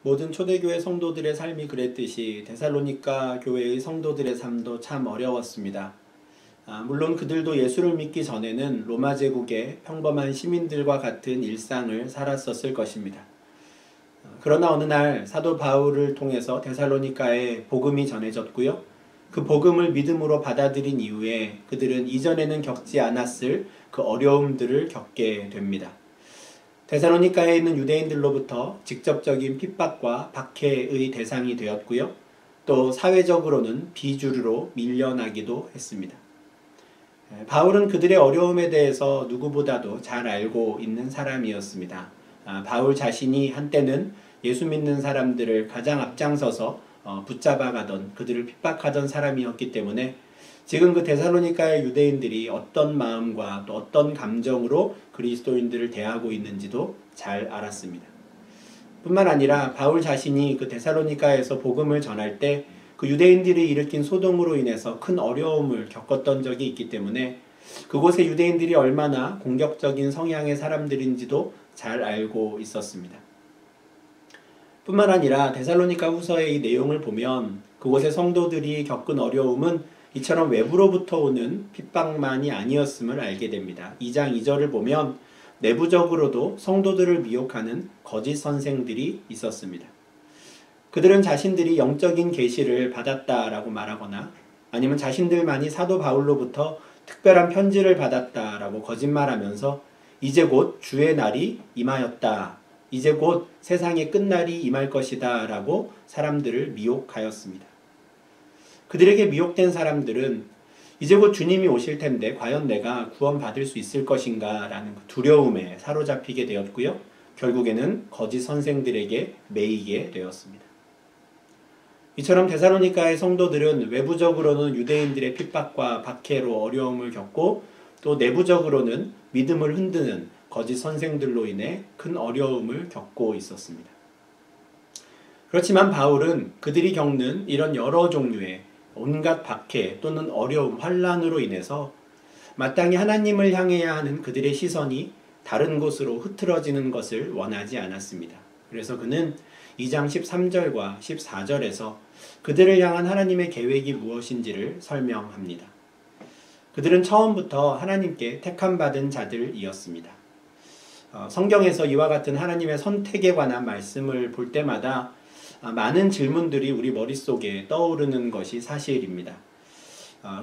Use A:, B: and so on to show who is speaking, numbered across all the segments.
A: 모든 초대교회 성도들의 삶이 그랬듯이 데살로니가 교회의 성도들의 삶도 참 어려웠습니다. 물론 그들도 예수를 믿기 전에는 로마 제국의 평범한 시민들과 같은 일상을 살았었을 것입니다. 그러나 어느 날 사도 바울을 통해서 데살로니가에 복음이 전해졌고요. 그 복음을 믿음으로 받아들인 이후에 그들은 이전에는 겪지 않았을 그 어려움들을 겪게 됩니다. 데살로니가에 있는 유대인들로부터 직접적인 핍박과 박해의 대상이 되었고요. 또 사회적으로는 비주류로 밀려나기도 했습니다. 바울은 그들의 어려움에 대해서 누구보다도 잘 알고 있는 사람이었습니다. 바울 자신이 한때는 예수 믿는 사람들을 가장 앞장서서 붙잡아가던, 그들을 핍박하던 사람이었기 때문에 지금 그 데살로니가의 유대인들이 어떤 마음과 또 어떤 감정으로 그리스도인들을 대하고 있는지도 잘 알았습니다. 뿐만 아니라 바울 자신이 그 데살로니가에서 복음을 전할 때 그 유대인들이 일으킨 소동으로 인해서 큰 어려움을 겪었던 적이 있기 때문에 그곳의 유대인들이 얼마나 공격적인 성향의 사람들인지도 잘 알고 있었습니다. 뿐만 아니라 데살로니가 후서의 이 내용을 보면 그곳의 성도들이 겪은 어려움은 이처럼 외부로부터 오는 핍박만이 아니었음을 알게 됩니다. 2장 2절을 보면 내부적으로도 성도들을 미혹하는 거짓 선생들이 있었습니다. 그들은 자신들이 영적인 계시를 받았다라고 말하거나 아니면 자신들만이 사도 바울로부터 특별한 편지를 받았다라고 거짓말하면서 이제 곧 주의 날이 임하였다. 이제 곧 세상의 끝날이 임할 것이다 라고 사람들을 미혹하였습니다. 그들에게 미혹된 사람들은 이제 곧 주님이 오실 텐데 과연 내가 구원받을 수 있을 것인가 라는 두려움에 사로잡히게 되었고요. 결국에는 거짓 선생들에게 매이게 되었습니다. 이처럼 데살로니가의 성도들은 외부적으로는 유대인들의 핍박과 박해로 어려움을 겪고 또 내부적으로는 믿음을 흔드는 거짓 선생들로 인해 큰 어려움을 겪고 있었습니다. 그렇지만 바울은 그들이 겪는 이런 여러 종류의 온갖 박해 또는 어려움, 환난으로 인해서 마땅히 하나님을 향해야 하는 그들의 시선이 다른 곳으로 흐트러지는 것을 원하지 않았습니다. 그래서 그는 2장 13절과 14절에서 그들을 향한 하나님의 계획이 무엇인지를 설명합니다. 그들은 처음부터 하나님께 택함받은 자들이었습니다. 성경에서 이와 같은 하나님의 선택에 관한 말씀을 볼 때마다 많은 질문들이 우리 머릿속에 떠오르는 것이 사실입니다.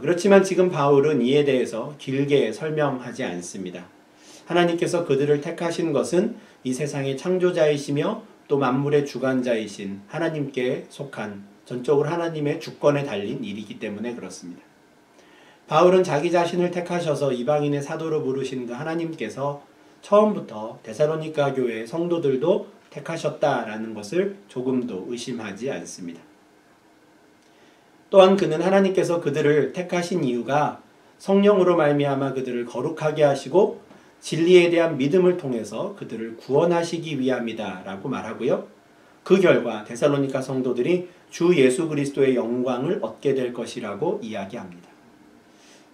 A: 그렇지만 지금 바울은 이에 대해서 길게 설명하지 않습니다. 하나님께서 그들을 택하신 것은 이 세상의 창조자이시며 또 만물의 주관자이신 하나님께 속한 전적으로 하나님의 주권에 달린 일이기 때문에 그렇습니다. 바울은 자기 자신을 택하셔서 이방인의 사도로 부르신 그 하나님께서 처음부터 데살로니가 교회의 성도들도 택하셨다라는 것을 조금도 의심하지 않습니다. 또한 그는 하나님께서 그들을 택하신 이유가 성령으로 말미암아 그들을 거룩하게 하시고 진리에 대한 믿음을 통해서 그들을 구원하시기 위함이다 라고 말하고요. 그 결과 데살로니가 성도들이 주 예수 그리스도의 영광을 얻게 될 것이라고 이야기합니다.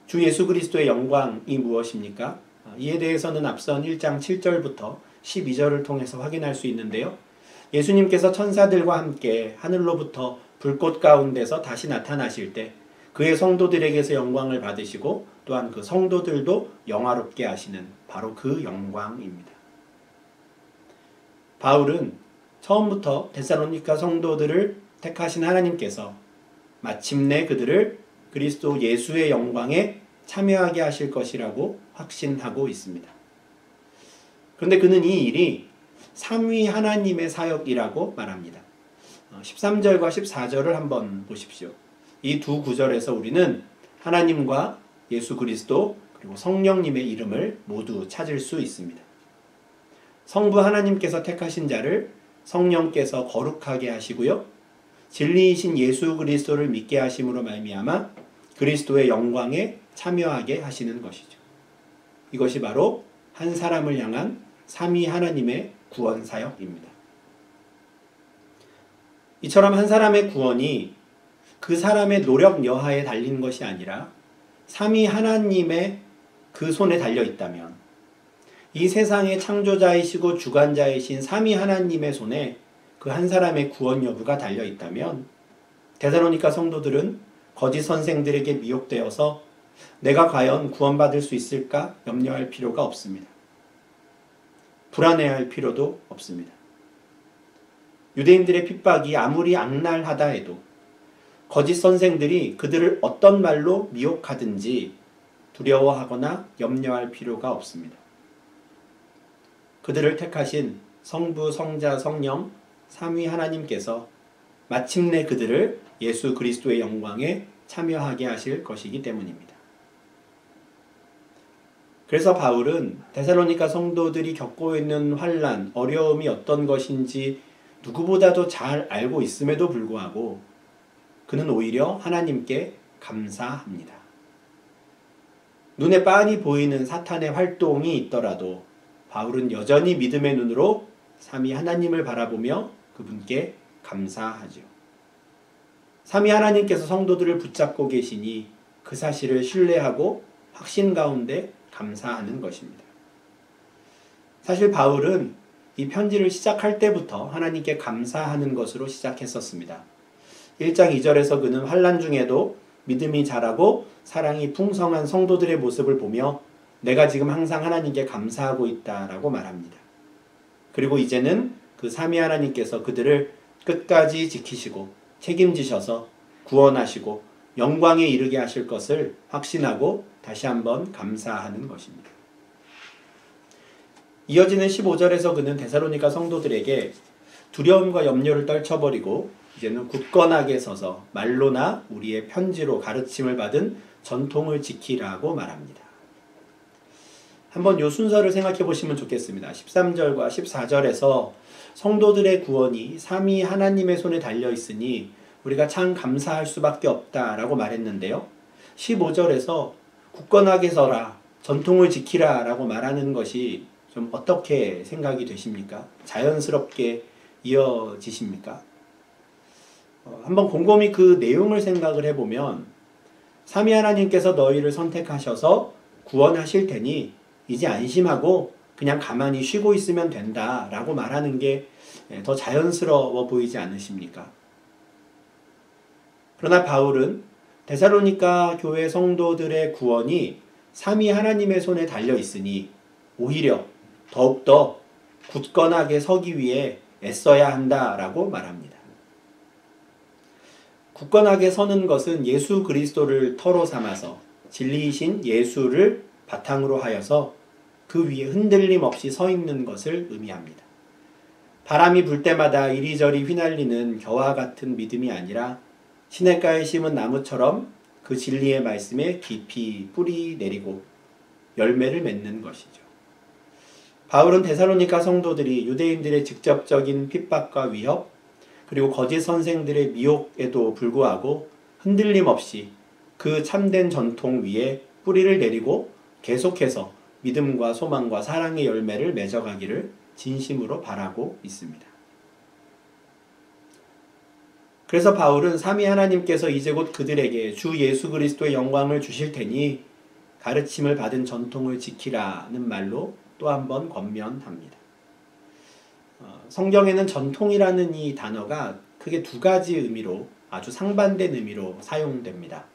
A: 주 예수 그리스도의 영광이 무엇입니까? 이에 대해서는 앞선 1장 7절부터 12절을 통해서 확인할 수 있는데요. 예수님께서 천사들과 함께 하늘로부터 불꽃 가운데서 다시 나타나실 때 그의 성도들에게서 영광을 받으시고 또한 그 성도들도 영화롭게 하시는 바로 그 영광입니다. 바울은 처음부터 데살로니가 성도들을 택하신 하나님께서 마침내 그들을 그리스도 예수의 영광에 참여하게 하실 것이라고 확신하고 있습니다. 그런데 그는 이 일이 삼위 하나님의 사역이라고 말합니다. 13절과 14절을 한번 보십시오. 이 두 구절에서 우리는 하나님과 예수 그리스도 그리고 성령님의 이름을 모두 찾을 수 있습니다. 성부 하나님께서 택하신 자를 성령께서 거룩하게 하시고요. 진리이신 예수 그리스도를 믿게 하심으로 말미암아 그리스도의 영광에 참여하게 하시는 것이죠. 이것이 바로 한 사람을 향한 삼위 하나님의 구원 사역입니다. 이처럼 한 사람의 구원이 그 사람의 노력 여하에 달린 것이 아니라 삼위 하나님의 그 손에 달려 있다면 이 세상의 창조자이시고 주관자이신 삼위 하나님의 손에 그 한 사람의 구원 여부가 달려 있다면 데살로니가 성도들은 거짓 선생들에게 미혹되어서 내가 과연 구원받을 수 있을까 염려할 필요가 없습니다. 불안해할 필요도 없습니다. 유대인들의 핍박이 아무리 악랄하다 해도 거짓 선생들이 그들을 어떤 말로 미혹하든지 두려워하거나 염려할 필요가 없습니다. 그들을 택하신 성부, 성자, 성령, 삼위 하나님께서 마침내 그들을 예수 그리스도의 영광에 참여하게 하실 것이기 때문입니다. 그래서 바울은 데살로니가 성도들이 겪고 있는 환난, 어려움이 어떤 것인지 누구보다도 잘 알고 있음에도 불구하고 그는 오히려 하나님께 감사합니다. 눈에 빤히 보이는 사탄의 활동이 있더라도 바울은 여전히 믿음의 눈으로 삼위 하나님을 바라보며 그분께 감사하죠. 삼위 하나님께서 성도들을 붙잡고 계시니 그 사실을 신뢰하고 확신 가운데 감사하는 것입니다. 사실 바울은 이 편지를 시작할 때부터 하나님께 감사하는 것으로 시작했었습니다. 1장 2절에서 그는 환난 중에도 믿음이 자라고 사랑이 풍성한 성도들의 모습을 보며 내가 지금 항상 하나님께 감사하고 있다라고 말합니다. 그리고 이제는 그 삼위 하나님께서 그들을 끝까지 지키시고 책임지셔서 구원하시고 영광에 이르게 하실 것을 확신하고 다시 한번 감사하는 것입니다. 이어지는 15절에서 그는 데살로니가 성도들에게 두려움과 염려를 떨쳐버리고 이제는 굳건하게 서서 말로나 우리의 편지로 가르침을 받은 전통을 지키라고 말합니다. 한번 이 순서를 생각해 보시면 좋겠습니다. 13절과 14절에서 성도들의 구원이 삼위 하나님의 손에 달려 있으니 우리가 참 감사할 수밖에 없다라고 말했는데요. 15절에서 굳건하게 서라, 전통을 지키라 라고 말하는 것이 좀 어떻게 생각이 되십니까? 자연스럽게 이어지십니까? 한번 곰곰이 그 내용을 생각을 해보면 삼위 하나님께서 너희를 선택하셔서 구원하실 테니 이제 안심하고 그냥 가만히 쉬고 있으면 된다라고 말하는 게 더 자연스러워 보이지 않으십니까? 그러나 바울은 데살로니가 교회 성도들의 구원이 삼위 하나님의 손에 달려 있으니 오히려 더욱더 굳건하게 서기 위해 애써야 한다라고 말합니다. 굳건하게 서는 것은 예수 그리스도를 터로 삼아서 진리이신 예수를 바탕으로 하여서 그 위에 흔들림 없이 서 있는 것을 의미합니다. 바람이 불 때마다 이리저리 휘날리는 겨와 같은 믿음이 아니라 시냇가에 심은 나무처럼 그 진리의 말씀에 깊이 뿌리 내리고 열매를 맺는 것이죠. 바울은 데살로니가 성도들이 유대인들의 직접적인 핍박과 위협, 그리고 거짓 선생들의 미혹에도 불구하고 흔들림 없이 그 참된 전통 위에 뿌리를 내리고 계속해서 믿음과 소망과 사랑의 열매를 맺어가기를 진심으로 바라고 있습니다. 그래서 바울은 삼위 하나님께서 이제 곧 그들에게 주 예수 그리스도의 영광을 주실 테니 가르침을 받은 전통을 지키라는 말로 또 한 번 권면합니다. 성경에는 전통이라는 이 단어가 크게 두 가지 의미로 아주 상반된 의미로 사용됩니다.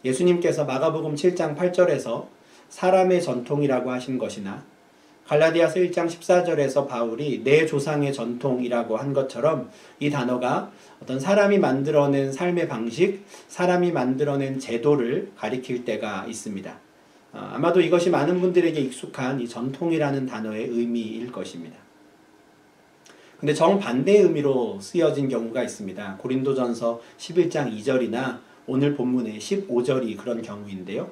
A: 예수님께서 마가복음 7장 8절에서 사람의 전통이라고 하신 것이나 갈라디아서 1장 14절에서 바울이 내 조상의 전통이라고 한 것처럼 이 단어가 어떤 사람이 만들어낸 삶의 방식, 사람이 만들어낸 제도를 가리킬 때가 있습니다. 아마도 이것이 많은 분들에게 익숙한 이 전통이라는 단어의 의미일 것입니다. 근데 정반대의 의미로 쓰여진 경우가 있습니다. 고린도전서 11장 2절이나 오늘 본문의 15절이 그런 경우인데요.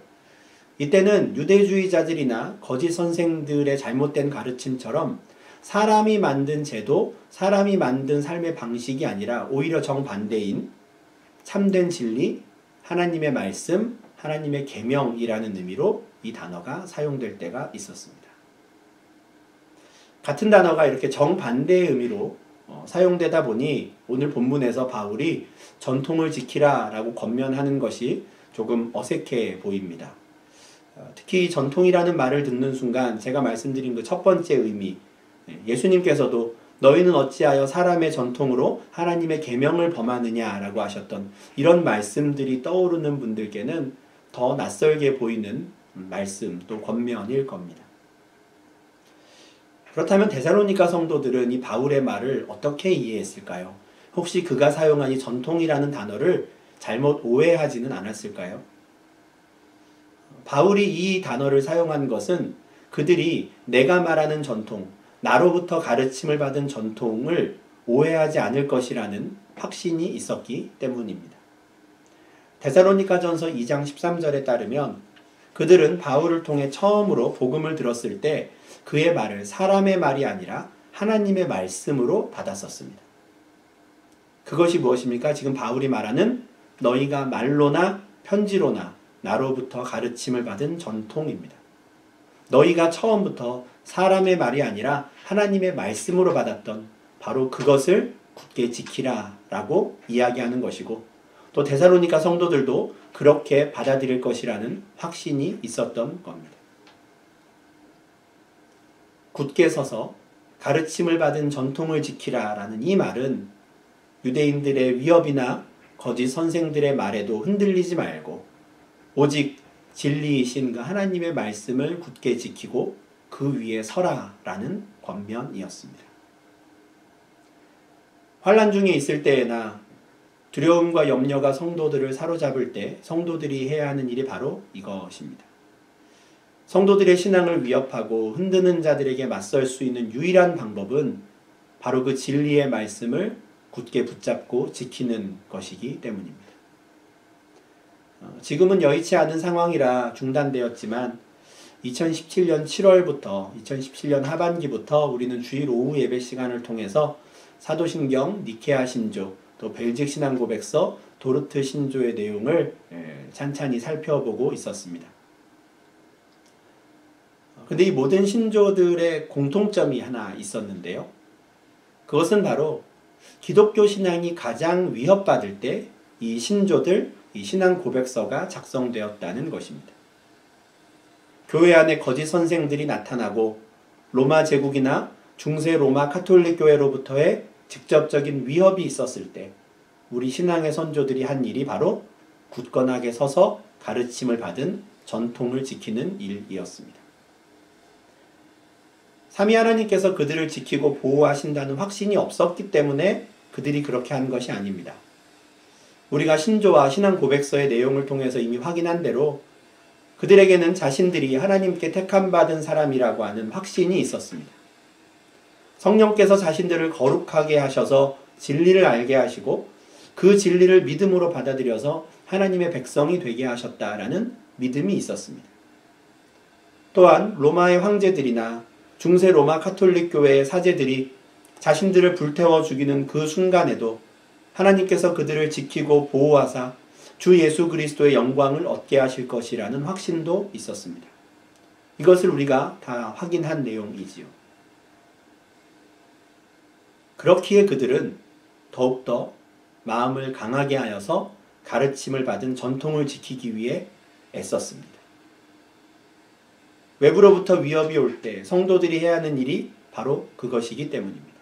A: 이때는 유대주의자들이나 거짓 선생들의 잘못된 가르침처럼 사람이 만든 제도, 사람이 만든 삶의 방식이 아니라 오히려 정반대인 참된 진리, 하나님의 말씀, 하나님의 계명이라는 의미로 이 단어가 사용될 때가 있었습니다. 같은 단어가 이렇게 정반대의 의미로 사용되다 보니 오늘 본문에서 바울이 전통을 지키라 라고 권면하는 것이 조금 어색해 보입니다. 특히 전통이라는 말을 듣는 순간 제가 말씀드린 그 첫 번째 의미, 예수님께서도 너희는 어찌하여 사람의 전통으로 하나님의 계명을 범하느냐라고 하셨던 이런 말씀들이 떠오르는 분들께는 더 낯설게 보이는 말씀 또 권면일 겁니다. 그렇다면 데살로니가 성도들은 이 바울의 말을 어떻게 이해했을까요? 혹시 그가 사용한 이 전통이라는 단어를 잘못 오해하지는 않았을까요? 바울이 이 단어를 사용한 것은 그들이 내가 말하는 전통, 나로부터 가르침을 받은 전통을 오해하지 않을 것이라는 확신이 있었기 때문입니다. 데살로니가전서 2장 13절에 따르면 그들은 바울을 통해 처음으로 복음을 들었을 때 그의 말을 사람의 말이 아니라 하나님의 말씀으로 받았었습니다. 그것이 무엇입니까? 지금 바울이 말하는 너희가 말로나 편지로나 나로부터 가르침을 받은 전통입니다. 너희가 처음부터 사람의 말이 아니라 하나님의 말씀으로 받았던 바로 그것을 굳게 지키라 라고 이야기하는 것이고, 또 데살로니가 성도들도 그렇게 받아들일 것이라는 확신이 있었던 겁니다. 굳게 서서 가르침을 받은 전통을 지키라 라는 이 말은 유대인들의 위협이나 거짓 선생들의 말에도 흔들리지 말고 오직 진리이신 그 하나님의 말씀을 굳게 지키고 그 위에 서라 라는 권면이었습니다. 환난 중에 있을 때에나 두려움과 염려가 성도들을 사로잡을 때 성도들이 해야 하는 일이 바로 이것입니다. 성도들의 신앙을 위협하고 흔드는 자들에게 맞설 수 있는 유일한 방법은 바로 그 진리의 말씀을 굳게 붙잡고 지키는 것이기 때문입니다. 지금은 여의치 않은 상황이라 중단되었지만 2017년 7월부터 2017년 하반기부터 우리는 주일 오후 예배 시간을 통해서 사도신경, 니케아 신조, 또 벨직 신앙고백서, 도르트 신조의 내용을 찬찬히 살펴보고 있었습니다. 근데 이 모든 신조들의 공통점이 하나 있었는데요. 그것은 바로 기독교 신앙이 가장 위협받을 때 이 신조들, 이 신앙 고백서가 작성되었다는 것입니다. 교회 안에 거짓 선생들이 나타나고 로마 제국이나 중세 로마 카톨릭 교회로부터의 직접적인 위협이 있었을 때 우리 신앙의 선조들이 한 일이 바로 굳건하게 서서 가르침을 받은 전통을 지키는 일이었습니다. 삼위 하나님께서 그들을 지키고 보호하신다는 확신이 없었기 때문에 그들이 그렇게 한 것이 아닙니다. 우리가 신조와 신앙 고백서의 내용을 통해서 이미 확인한 대로 그들에게는 자신들이 하나님께 택함받은 사람이라고 하는 확신이 있었습니다. 성령께서 자신들을 거룩하게 하셔서 진리를 알게 하시고 그 진리를 믿음으로 받아들여서 하나님의 백성이 되게 하셨다라는 믿음이 있었습니다. 또한 로마의 황제들이나 중세 로마 카톨릭 교회의 사제들이 자신들을 불태워 죽이는 그 순간에도 하나님께서 그들을 지키고 보호하사 주 예수 그리스도의 영광을 얻게 하실 것이라는 확신도 있었습니다. 이것을 우리가 다 확인한 내용이지요. 그렇기에 그들은 더욱더 마음을 강하게 하여서 가르침을 받은 전통을 지키기 위해 애썼습니다. 외부로부터 위협이 올 때 성도들이 해야 하는 일이 바로 그것이기 때문입니다.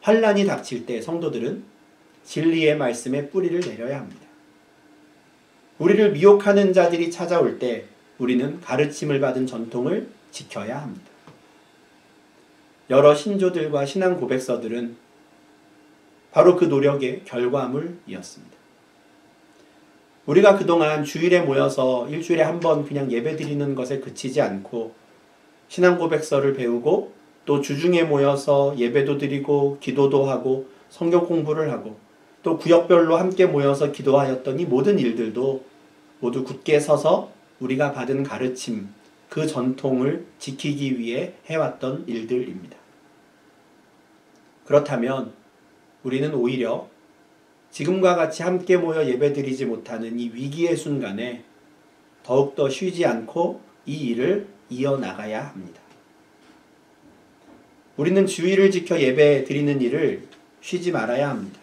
A: 환난이 닥칠 때 성도들은 진리의 말씀에 뿌리를 내려야 합니다. 우리를 미혹하는 자들이 찾아올 때 우리는 가르침을 받은 전통을 지켜야 합니다. 여러 신조들과 신앙 고백서들은 바로 그 노력의 결과물이었습니다. 우리가 그동안 주일에 모여서 일주일에 한 번 그냥 예배드리는 것에 그치지 않고 신앙 고백서를 배우고 또 주중에 모여서 예배도 드리고 기도도 하고 성경 공부를 하고 또 구역별로 함께 모여서 기도하였던 이 모든 일들도 모두 굳게 서서 우리가 받은 가르침, 그 전통을 지키기 위해 해왔던 일들입니다. 그렇다면 우리는 오히려 지금과 같이 함께 모여 예배드리지 못하는 이 위기의 순간에 더욱더 쉬지 않고 이 일을 이어나가야 합니다. 우리는 주일을 지켜 예배 드리는 일을 쉬지 말아야 합니다.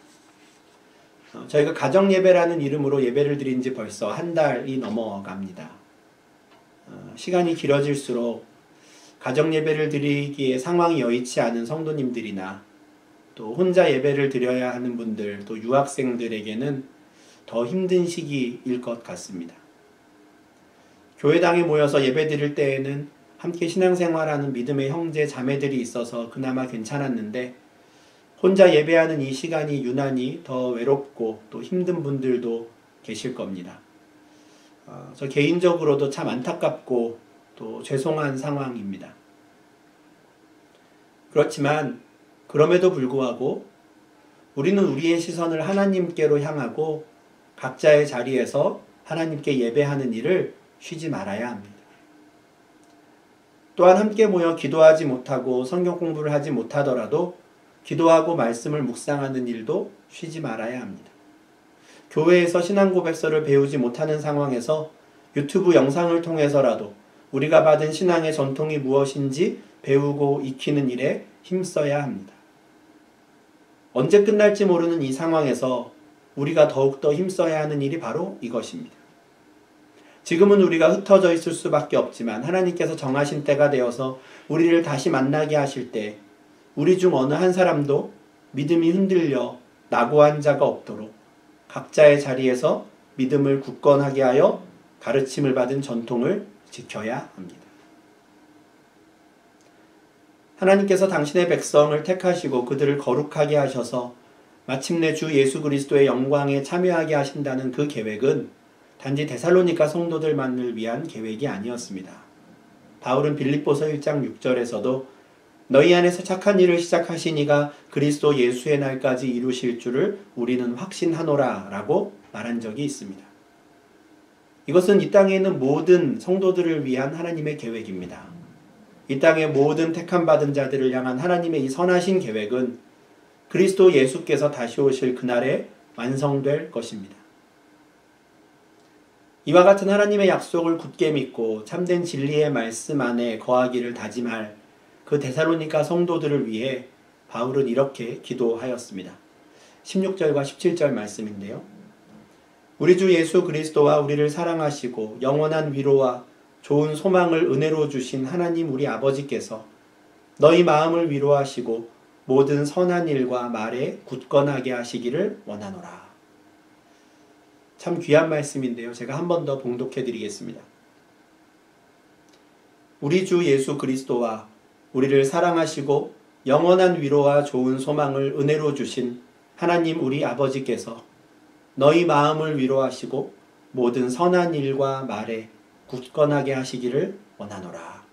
A: 저희가 가정예배라는 이름으로 예배를 드린 지 벌써 한 달이 넘어갑니다. 시간이 길어질수록 가정 예배를 드리기에 상황이 여의치 않은 성도님들이나 또 혼자 예배를 드려야 하는 분들, 또 유학생들에게는 더 힘든 시기일 것 같습니다. 교회당에 모여서 예배 드릴 때에는 함께 신앙생활하는 믿음의 형제 자매들이 있어서 그나마 괜찮았는데, 혼자 예배하는 이 시간이 유난히 더 외롭고 또 힘든 분들도 계실 겁니다. 저 개인적으로도 참 안타깝고 또 죄송한 상황입니다. 그렇지만 그럼에도 불구하고 우리는 우리의 시선을 하나님께로 향하고 각자의 자리에서 하나님께 예배하는 일을 쉬지 말아야 합니다. 또한 함께 모여 기도하지 못하고 성경 공부를 하지 못하더라도 기도하고 말씀을 묵상하는 일도 쉬지 말아야 합니다. 교회에서 신앙 고백서를 배우지 못하는 상황에서 유튜브 영상을 통해서라도 우리가 받은 신앙의 전통이 무엇인지 배우고 익히는 일에 힘써야 합니다. 언제 끝날지 모르는 이 상황에서 우리가 더욱더 힘써야 하는 일이 바로 이것입니다. 지금은 우리가 흩어져 있을 수밖에 없지만 하나님께서 정하신 때가 되어서 우리를 다시 만나게 하실 때 우리 중 어느 한 사람도 믿음이 흔들려 낙오한 자가 없도록 각자의 자리에서 믿음을 굳건하게 하여 가르침을 받은 전통을 지켜야 합니다. 하나님께서 당신의 백성을 택하시고 그들을 거룩하게 하셔서 마침내 주 예수 그리스도의 영광에 참여하게 하신다는 그 계획은 단지 데살로니가 성도들만을 위한 계획이 아니었습니다. 바울은 빌립보서 1장 6절에서도 너희 안에서 착한 일을 시작하신 이가 그리스도 예수의 날까지 이루실 줄을 우리는 확신하노라 라고 말한 적이 있습니다. 이것은 이 땅에 있는 모든 성도들을 위한 하나님의 계획입니다. 이 땅의 모든 택함받은 자들을 향한 하나님의 이 선하신 계획은 그리스도 예수께서 다시 오실 그날에 완성될 것입니다. 이와 같은 하나님의 약속을 굳게 믿고 참된 진리의 말씀 안에 거하기를 다짐할 그 데살로니가 성도들을 위해 바울은 이렇게 기도하였습니다. 16절과 17절 말씀인데요. 우리 주 예수 그리스도와 우리를 사랑하시고 영원한 위로와 좋은 소망을 은혜로 주신 하나님 우리 아버지께서 너희 마음을 위로하시고 모든 선한 일과 말에 굳건하게 하시기를 원하노라. 참 귀한 말씀인데요. 제가 한 번 더 봉독해 드리겠습니다. 우리 주 예수 그리스도와 우리를 사랑하시고 영원한 위로와 좋은 소망을 은혜로 주신 하나님 우리 아버지께서 너희 마음을 위로하시고 모든 선한 일과 말에 굳건하게 하시기를 원하노라.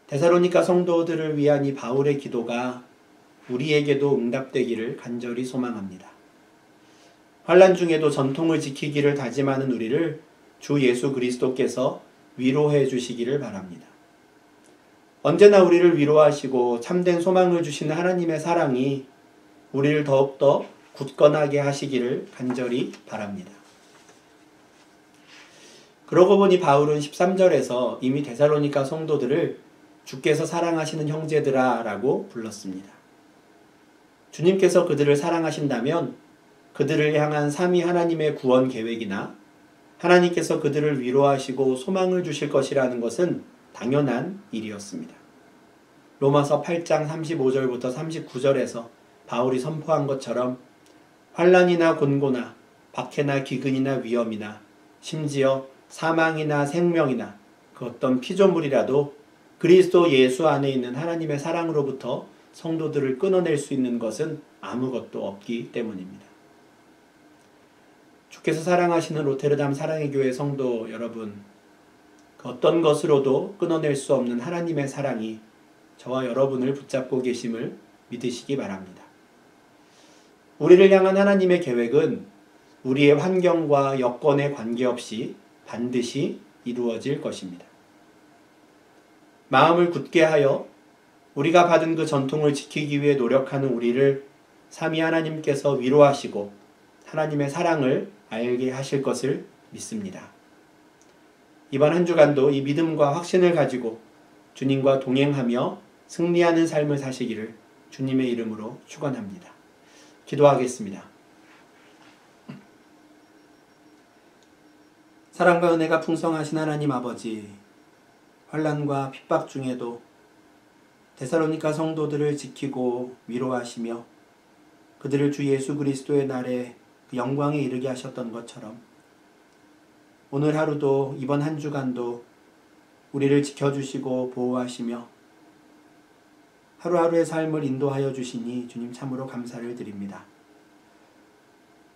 A: 데살로니가 성도들을 위한 이 바울의 기도가 우리에게도 응답되기를 간절히 소망합니다. 환난 중에도 전통을 지키기를 다짐하는 우리를 주 예수 그리스도께서 위로해 주시기를 바랍니다. 언제나 우리를 위로하시고 참된 소망을 주시는 하나님의 사랑이 우리를 더욱더 굳건하게 하시기를 간절히 바랍니다. 그러고 보니 바울은 13절에서 이미 데살로니가 성도들을 주께서 사랑하시는 형제들아 라고 불렀습니다. 주님께서 그들을 사랑하신다면 그들을 향한 삼위 하나님의 구원 계획이나 하나님께서 그들을 위로하시고 소망을 주실 것이라는 것은 당연한 일이었습니다. 로마서 8장 35절부터 39절에서 바울이 선포한 것처럼 환난이나 곤고나 박해나 기근이나 위험이나 심지어 사망이나 생명이나 그 어떤 피조물이라도 그리스도 예수 안에 있는 하나님의 사랑으로부터 성도들을 끊어낼 수 있는 것은 아무것도 없기 때문입니다. 주께서 사랑하시는 로테르담 사랑의 교회 성도 여러분, 그 어떤 것으로도 끊어낼 수 없는 하나님의 사랑이 저와 여러분을 붙잡고 계심을 믿으시기 바랍니다. 우리를 향한 하나님의 계획은 우리의 환경과 여건에 관계없이 반드시 이루어질 것입니다. 마음을 굳게 하여 우리가 받은 그 전통을 지키기 위해 노력하는 우리를 삼위 하나님께서 위로하시고 하나님의 사랑을 알게 하실 것을 믿습니다. 이번 한 주간도 이 믿음과 확신을 가지고 주님과 동행하며 승리하는 삶을 사시기를 주님의 이름으로 축원합니다. 기도하겠습니다. 사랑과 은혜가 풍성하신 하나님 아버지, 환난과 핍박 중에도 데살로니가 성도들을 지키고 위로하시며 그들을 주 예수 그리스도의 날에 그 영광에 이르게 하셨던 것처럼 오늘 하루도 이번 한 주간도 우리를 지켜주시고 보호하시며 하루하루의 삶을 인도하여 주시니 주님 참으로 감사를 드립니다.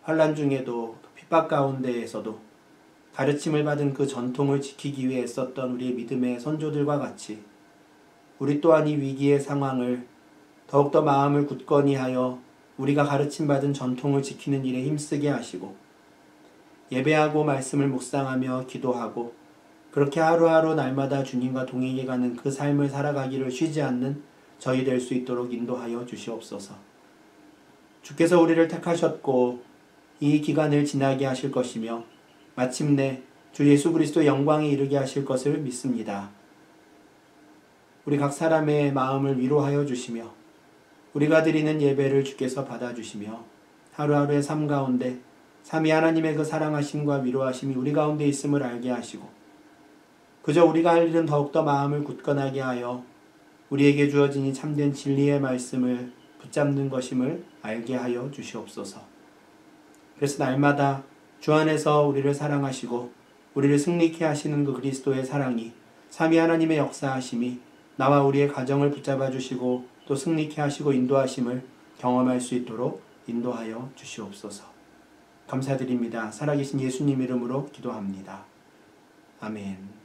A: 환난 중에도 핍박 가운데에서도 가르침을 받은 그 전통을 지키기 위해 애썼던 우리의 믿음의 선조들과 같이 우리 또한 이 위기의 상황을 더욱더 마음을 굳건히 하여 우리가 가르침받은 전통을 지키는 일에 힘쓰게 하시고 예배하고 말씀을 묵상하며 기도하고 그렇게 하루하루 날마다 주님과 동행해 가는 그 삶을 살아가기를 쉬지 않는 저희 될 수 있도록 인도하여 주시옵소서. 주께서 우리를 택하셨고 이 기간을 지나게 하실 것이며 마침내 주 예수 그리스도 영광에 이르게 하실 것을 믿습니다. 우리 각 사람의 마음을 위로하여 주시며 우리가 드리는 예배를 주께서 받아주시며 하루하루의 삶 가운데 삼위 하나님의 그 사랑하심과 위로하심이 우리 가운데 있음을 알게 하시고 그저 우리가 할 일은 더욱더 마음을 굳건하게 하여 우리에게 주어진 이 참된 진리의 말씀을 붙잡는 것임을 알게 하여 주시옵소서. 그래서 날마다 주 안에서 우리를 사랑하시고 우리를 승리케 하시는 그 그리스도의 사랑이 삼위 하나님의 역사하심이 나와 우리의 가정을 붙잡아 주시고 또 승리케 하시고 인도하심을 경험할 수 있도록 인도하여 주시옵소서. 감사드립니다. 살아계신 예수님 이름으로 기도합니다. 아멘.